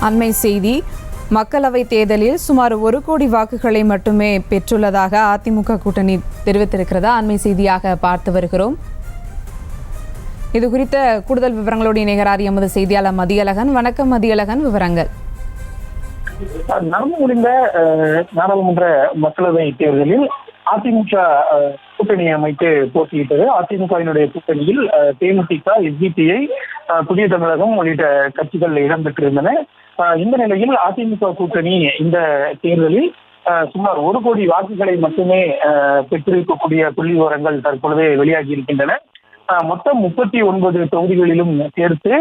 அண்மை செய்தி. மக்களவை தேர்தலில் சுமார் 1 கோடி வாக்குகளை மட்டுமே பெற்றுள்ளதாக அதிமுக கூட்டணி தெரிவித்திருக்கிறதா அண்மை செய்தியாக பார்த்து வருகிறோம். இது குறித்த கூடுதல் விவரங்களோடு இணைகிறார் எமது செய்தியாளர் மதியழகன். வணக்கம் மதியழகன், விவரங்கள். நடந்து முடிந்த நாடாளுமன்ற மக்களவை தேர்தலில் அதிமுக கூட்டணி அமைத்து போட்டியிட்டது. அதிமுகவினுடைய கூட்டணியில் தேமுதிக, எஸ்டிபிஐ, புதிய தமிழகம் உள்ளிட்ட கட்சிகள் இடம்பெற்றிருந்தன. இந்த நிலையில் அதிமுக கூட்டணி இந்த தேர்தலில் சுமார் 1 கோடி வாக்குகளை மட்டுமே பெற்றிருக்கக்கூடிய புள்ளி விவரங்கள் தற்பொழுது வெளியாகி இருக்கின்றன. மொத்தம் 39 தொகுதிகளிலும் சேர்த்து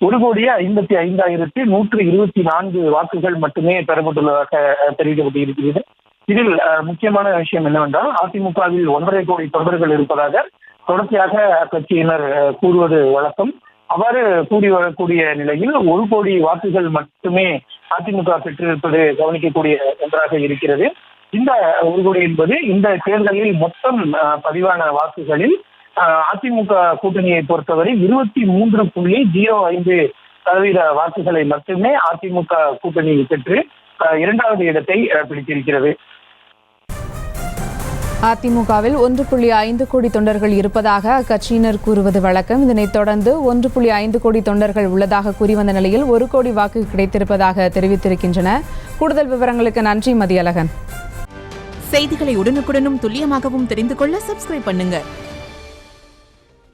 1,55,124 வாக்குகள் மட்டுமே பெறப்பட்டுள்ளதாக தெரிவிக்கப்பட்டிருக்கிறது. இதில் முக்கியமான விஷயம் என்னவென்றால், அதிமுகவில் 1.5 கோடி தொண்டர்கள் இருப்பதாக தொடர்ச்சியாக அக்கட்சியினர் கூறுவது வழக்கம். அவ்வாறு கூறி வரக்கூடிய நிலையில் 1 கோடி வாக்குகள் மட்டுமே அதிமுக பெற்றிருப்பது கவனிக்கக்கூடிய ஒன்றாக இருக்கிறது. இந்த 1 கோடி என்பது இந்த தேர்தலில் மொத்தம் பதிவான வாக்குகளில் அதிமுக கூட்டணியை பொறுத்தவரை 23.05% வாக்குகளை மட்டுமே அதிமுக கூட்டணி பெற்று 2வது இடத்தை பிடித்திருக்கிறது. அதிமுகவில் 1.5 கோடி தொண்டர்கள் இருப்பதாக அக்கட்சியினர் கூறுவது வழக்கம். இதனைத் தொடர்ந்து 1.5 கோடி தொண்டர்கள் உள்ளதாக கூறி வந்த நிலையில் 1 கோடி வாக்கு கிடைத்திருப்பதாக தெரிவித்திருக்கின்றன. கூடுதல் விவரங்களுக்கு நன்றி மதியழகன். செய்திகளை உடனுக்குடனும் துல்லியமாகவும் தெரிந்து கொள்ள சப்ஸ்கிரைப் பண்ணுங்க.